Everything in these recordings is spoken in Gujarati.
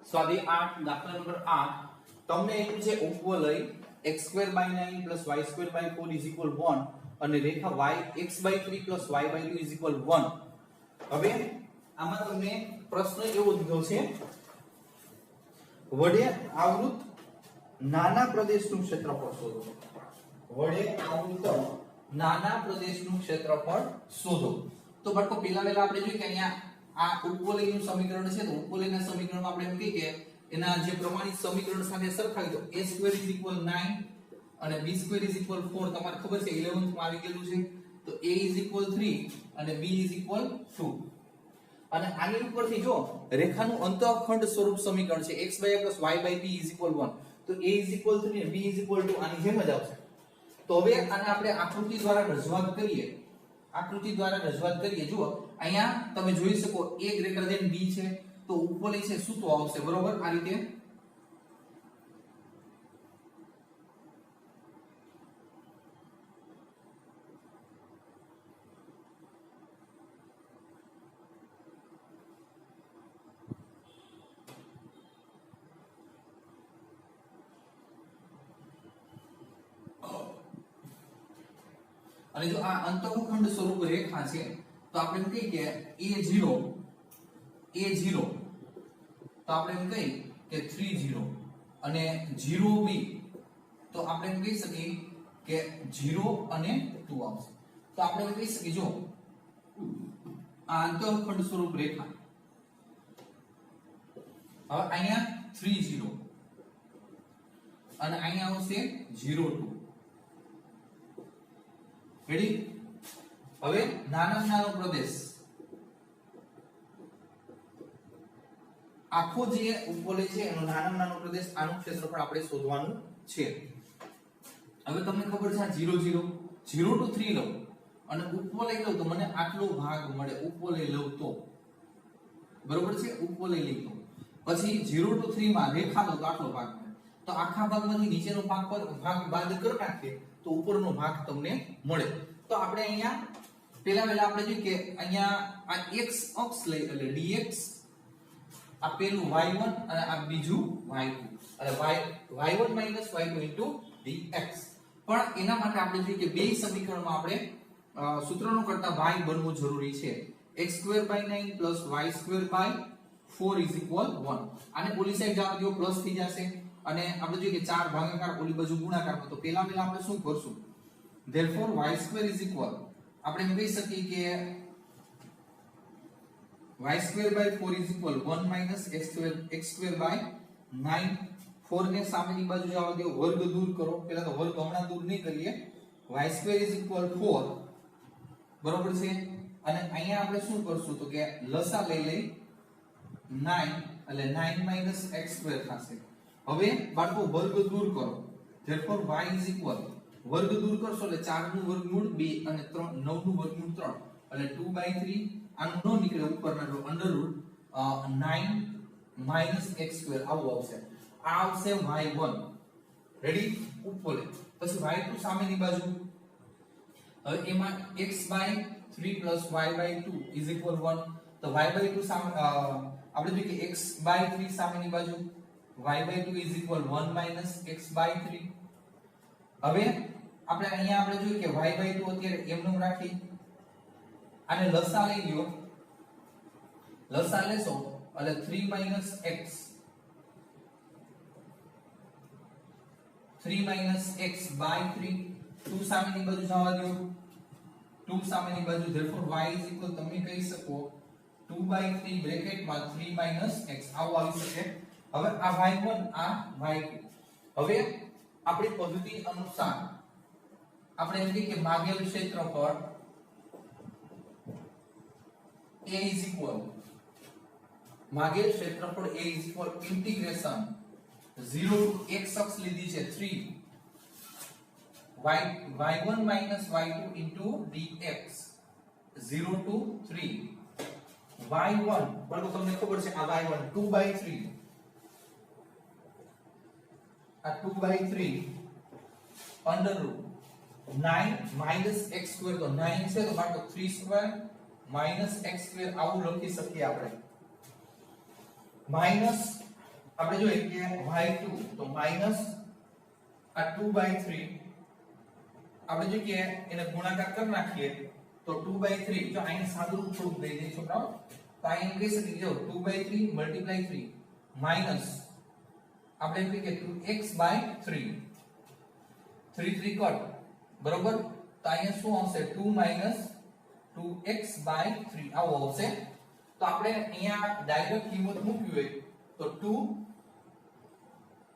સ્વાધ્યાય 8 દાખલા નંબર 8 તમને એનું છે ઉપવલય x2/9 + y2/4 1 અને રેખા y x/3 + y/2 1. હવે આમાં તમને પ્રશ્ન એવો દીધો છે વડે આવૃત નાના પ્રદેશનું ક્ષેત્રફળ શોધો. વડે આવૃત નાના પ્રદેશનું ક્ષેત્રફળ શોધો. તો બાળકો પહેલા આપણે જોઈએ કે અહીંયા આ ઉપવલયનું સમીકરણ છે તો ઉપવલયના સમીકરણમાં આપણે એમ કહીએ કે એના જે પ્રમાણિત સમીકરણ સાથે સરખાવી દો a² = 9 અને b² = 4. તમારે ખબર છે 11th માં આવી ગયેલું છે તો a = 3 અને b = 2. અને આની ઉપરથી જો રેખાનું અંતઃખંડ સ્વરૂપ સમીકરણ છે x/a + y/b = 1 તો a = 3 અને b = 2 આની જેમ જ આવશે. તો હવે આને આપણે આકૃતિ દ્વારા રજૂઆત કરીએ. આકૃતિ દ્વારા રજૂઆત કરીએ. જુઓ અહીંયા તમે જોઈ શકો a > b છે તો ઉપવલય છે શું તો આવશે બરોબર આ રીતે. અને જો આ અંતઃખંડ સ્વરૂપ રેખા છે તો આપણે એમ કહીએ કે a0 તો આપણે એમ કહીએ કે 30 અને 0b તો આપણે એમ કહી શકીએ કે 0 અને 2 આવશે. તો આપણે એમ કહી શકીએ જો આ અંતઃખંડ સ્વરૂપ રેખા હવે અહીંયા 30 અને અહીંયા આવશે 02. રેડી. હવે નાનો પ્રદેશ આખો જે ઉપવલય છે એનો નાનો પ્રદેશ આનું ક્ષેત્રફળ આપણે શોધવાનું છે. હવે તમને ખબર છે આ 0 to 3 લઉં અને ઉપવલય લઉં તો મને આટલો ભાગ મળે. ઉપવલય લઉં તો બરોબર છે ઉપવલય લઈ તો પછી 0 to 3 માં રેખા લઉં તો આટલો ભાગ મળે. તો આખા ભાગમાંથી નીચેનો ભાગ બાદ કરી નાખીએ તો ઉપરનો ભાગ તમને મળે. તો આપણે અહીંયા પહેલા આપણે જોઈએ કે અહીંયા આ x અક્ષ લઈ એટલે dx આ પેલું y1 અને આ બીજું y2 અને y1 - y2 dx. પણ એના માટે આપણે જોઈએ કે બે સમીકરણમાં આપણે સૂત્રનો કરતા y બનવું જરૂરી છે. x2/9 + y2/4 1. આને ઓલી સાઈડ જવા દો પ્લસ થઈ જશે અને આપણે જોઈએ કે 4 ભાગાકાર ઓલી બાજુ ગુણાકારમાં. તો પહેલા આપણે શું કરશું therefore y2 આપણે એમ કહી શકીએ કે y2/4 1 - x2/9. 4 ને સામેની બાજુ જવા દો વર્ગ દૂર કરો. પહેલા તો વર્ગ હમણાં દૂર નહીં કરીએ. y2 = 4 બરોબર છે. અને અહીંયા આપણે શું કરશું તો કે લસા લઈ 9 એટલે 9 - x2 થશે. હવે બાળકો વર્ગ દૂર કરો therefore y વર્ગ દૂર કરશો એટલે 4 નું વર્ગમૂળ 2 અને 9 નું વર્ગમૂળ 3 એટલે 2/3 આનું નો નીકળે ઉપરના √ 9 - x2 આવું આવશે. આ આવશે y1. રેડી ઉપવલય. પછી y2 સામેની બાજુ હવે એમાં x/3 + y/2 = 1 તો y/2 સામે આપણે જોઈએ કે x/3 સામેની બાજુ y/2 = 1 - x/3. હવે આપણે અહીંયા આપણે જોઈએ કે y/2 અત્યારે એમનું રાખી આને લસા લઈ લ્યો. લસા લેશો એટલે 3 - x 3 - x/3 2 સામેની બાજુ જવા દો 2 સામેની બાજુ therefore y તમે કહી શકો 2/3 બ્રેકેટમાં 3 - x આવું આવી શકે. હવે આ y1 આ y2. હવે આપણી પદ્ધતિ અનુસાર આપણે એમ કહીએ કે માગેલ ક્ષેત્રફળ a ઇન્ટિગ્રેશન 0 to x અક્ષ લીધી છે 3 y1 - y2 dx 0 to 3 y1 બરાબર તમને ખબર છે આ y1 2/3 આ 2/3 √ 9 - x2 તો 9 છે તો બાળકો 3² - x² આવું લખી શકીએ આપણે. આપણે જોઈએ કે y2 તો માઈનસ આ 2/3 આપણે જો કે એને ગુણાકાર કરી નાખીએ તો 2/3 જો અહીં સાદું થોડું દઈ દે છોકરાઓ તો અહીં કહી શકીએ જો 2/3 * 3 માઈનસ આપણે એમ કહીએ 2x/3 3 3 કટ બરોબર તો અહીંયા શું આવશે 2 - 2x/3 આવો આવશે તો આપણે અહીંયા ડાયરેક્ટ કિંમત મૂકવી હોય તો 2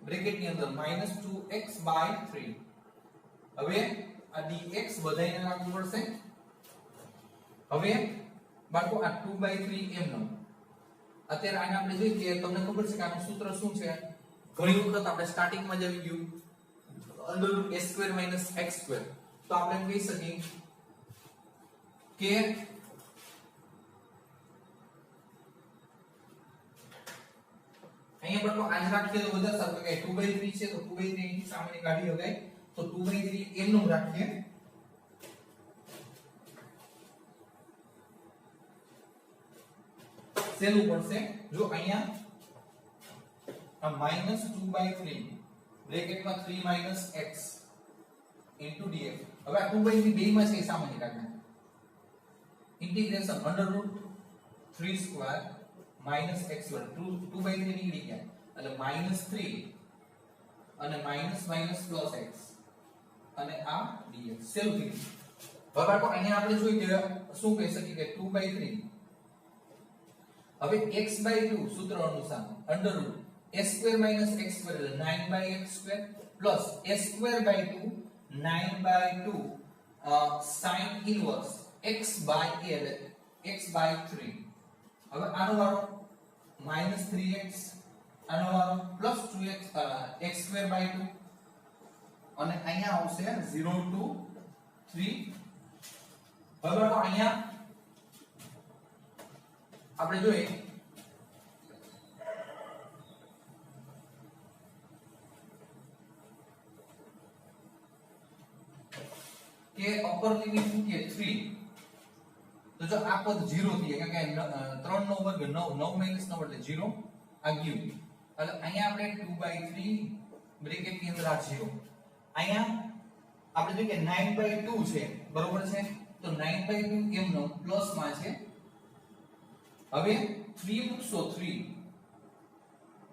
બ્રેકેટ ની અંદર -2x/3 હવે આ dx બધાઈને રાખવું પડશે હવે બાળકો આ 2/3 એમ ન અત્યારે આને આપણે જોઈએ કે તમને ખબર છે કે આનું સૂત્ર શું છે ઘણી વખત આપણે સ્ટાર્ટિંગ માં જ આવી ગયું √a² - x² તો આપણે એમ કહી શકીએ કે અહીંયા બાળકો આને રાખીએ તો વધારે સારું કે 2/3 છે તો 2/3 ની સામેની કાઢી શકાય તો 2/3 એમનું રાખીએ સેલું પડશે જો અહીંયા આ -2/3 બ્રેકેટમાં 3 - x dx હવે આ 2/3 બે માં છે સામાન્ય કાઢના ઇન્ટિગ્રેશન √3² - x² 2/3 નીકળી ગયા એટલે -3 અને માઈનસ પ્લસ x અને આ dx સેલું થઈ ગયું હવે બાળકો અહીંયા આપણે જોઈએ કે શું કહી શકીએ કે 2/3 હવે x/2 સૂત્ર અનુસાર √a² - x² એટલે 9/x² plus a²/2 9/2 sin inverse x/a એટલે x/3 હવે આનો વારો -3x આનો વારો +2x x²/2 અને અહીંયા આવશે 0 to 3 હવે બાળકો અહીંયા આપણે જોઈએ કે અપર લિમિટ મૂકીએ 3 તો જો આ પદ 0 થઈ જાય કારણ કે 3 નો વર્ગ 9 9 - 9 એટલે 0 આ ગયું એટલે અહીંયા આપણે 2/3 બ્રેકેટ ની અંદર આ 0 અહીંયા આપણે જોઈએ કે 9/2 છે બરોબર છે તો 9/2 એમનો પ્લસ માં છે હવે 3 મૂકશો 3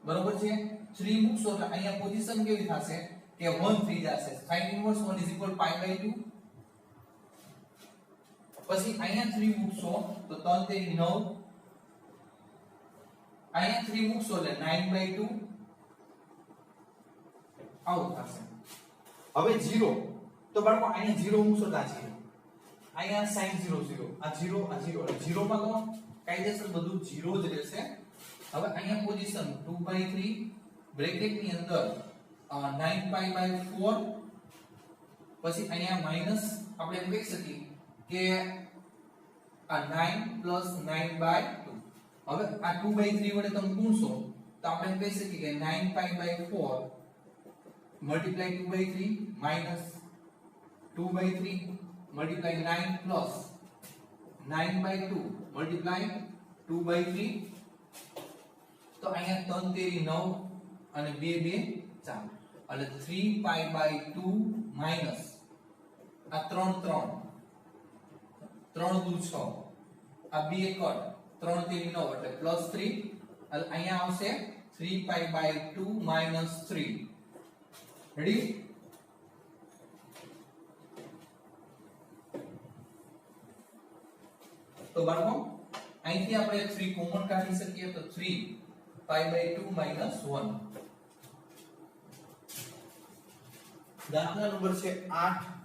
બરોબર છે 3 મૂકશો એટલે અહીંયા પોઝિશન કેવી થશે કે 1 થઈ જશે sin ઇન્વર્સ 1 = π/2 પછી અહીંયા 3 મૂકશો તો 3 તેરી 9 અહીંયા 3 મૂકશો એટલે 9/2 આવું થશે હવે 0 તો બાળકો અહીંયા 0 મૂકશો તો આ 0 અહીંયા sin 0 0 આ 0 આ 0 એટલે 0 માં તો કાયદેસર બધું 0 જ રહેશે હવે અહીંયા પોઝિશન 2/3 બ્રેકેટ ની અંદર 9π/4 પછી અહીંયા માઈનસ આપણે એમ કહી શકીએ કે આ 9 + 9/2 હવે આ 2/3 વડે તમે ગુણશો તો આપણે એમ કહી શકીએ કે 9π/4 * 2/3 - 2/3 * 9 + 9/2 * 2/3 તો અહીંયા 3 તેરી 9 અને 2 2 4 એટલે 3π/2 માઈનસ આ 3 3 3 દુ 6 આ 2 કટ 3 તેરી 9 એટલે +3 એટલે અહીંયા આવશે 3π/2 - 3 રેડી તો બાળકો અહીંથી આપણે 3 કોમન કાઢી શકીએ તો 3π/2 - 1 દાખલા નંબર છે 8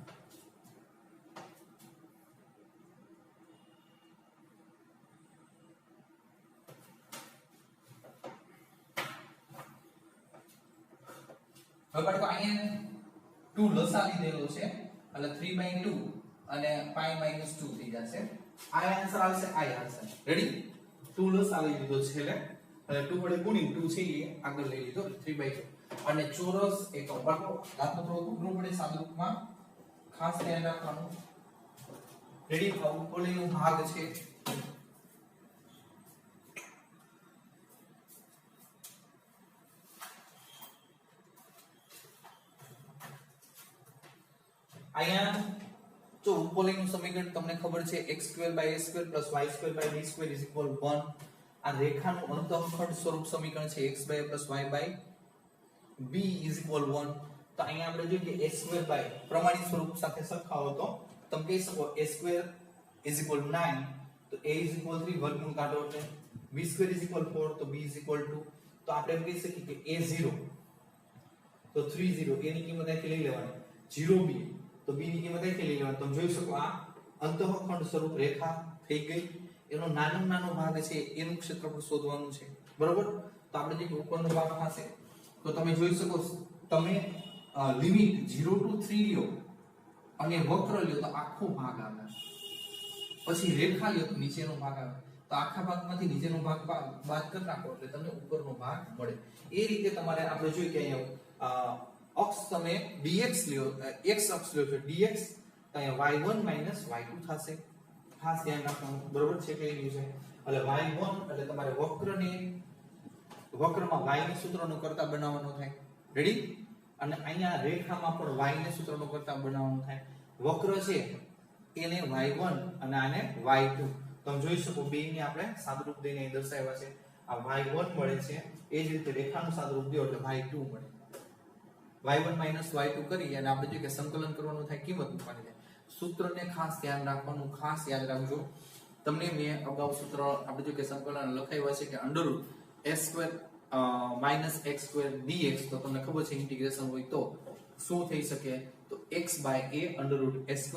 હવે બાળકો અહીંયા 2 લસા લીધેલો છે એટલે 3/2 અને π - 2 થઈ જશે આ આન્સર આવશે આ આન્સર રેડી 2 લસા લઈ લીધો છે એટલે 2 વડે ગુણી 2 છે એ આગળ લઈ લીધો 3/2 અને ચોરસ એકમ બાળકો દાખલો થોડો ઉગ્રો પડે સાદુરૂપમાં ખાસ ધ્યાન રાખવાનું રેડી આ ઉપરનો ભાગ છે અહીંયા જો ઉપરનું સમીકરણ તમને ખબર છે x² / a² + y² / b² = 1. આ રેખાનું અંતઃખંડ સ્વરૂપ સમીકરણ છે x/a + y/b = 1. તો અહીંયા આપણે જોઈએ કે a² પ્રમાણિત સ્વરૂપ સાથે સરખાવો તો તમે કહી શકો a² = 9 તો a = 3 વર્ગમૂળ કાઢો એટલે b² = 4 તો b = 2. તો આપણે એમ કહી શકીએ કે a0 તો 30 a ની કિંમત અહીંથી લઈ લેવાની 0b તો b ની કિંમત અહીંથી લઈ લેવાની. તમે જોઈ શકો આ અંતઃખંડ સ્વરૂપ રેખા થઈ ગઈ. એનો નાનો ભાગ છે એનું ક્ષેત્રફળ શોધવાનું છે બરોબર. તો આપણે જે ઉપરનો ભાગ થશે તો તમે જોઈ શકો તમે લિમિટ 0 to 3 લ્યો અને વક્ર લ્યો તો આખો ભાગ આવે, પછી રેખા લ્યો તો નીચેનો ભાગ આવે. તો આખા ભાગમાંથી નીચેનો ભાગ બાદ કરી નાખો એટલે તમને ઉપરનો ભાગ મળે. એ રીતે તમારે આપણે જોઈએ કે અહીંયા અક્ષ તમે dx લ્યો, x અક્ષ લ્યો તો dx તો અહીંયા y1 - y2 થશે. ખાસ ધ્યાન રાખવાનું બરોબર છે કે નહીં છે. એટલે y1 એટલે તમારે વક્રમાં y ને સૂત્રનો કરતા બનાવવાનો થાય. રેડી? અને અહીંયા રેખામાં પણ y ને સૂત્રનો કરતા બનાવવાનો થાય. વક્ર છે એને y1 અને આને y2 તમે જોઈ શકો બે ને આપણે સાદુરૂપ દઈને અહીં દર્શાવ્યા છે. આ y1 મળે છે એ જ રીતે રેખાનું સાદુરૂપ દો એટલે y2 મળે. y1 - y2 કરી અને આપણે જોઈએ કે સંકલન કરવાનું થાય, કિંમત મૂકવાની થાય. સૂત્રને ખાસ ધ્યાન રાખવાનું, ખાસ યાદ રાખજો. તમને મેં અગાઉ સૂત્ર આપણે જોઈએ કે સંકલન લખાવ્યા છે કે √s² - x² dx. તો તમને ખબર છે ઇન્ટિગ્રેશન હોય તો શું થઈ શકે તો x/a √s² - x²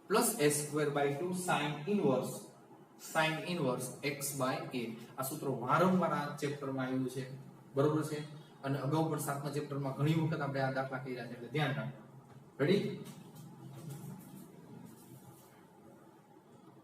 + s²/2 sin inverse x/a. આ સૂત્ર વારંવાર આ ચેપ્ટરમાં આવ્યું છે બરોબર છે. અને અગાઉ પણ 7મા ચેપ્ટરમાં ઘણી વખત આપણે આ દાખલા કર્યા છે એટલે ધ્યાન રાખો. રેડી?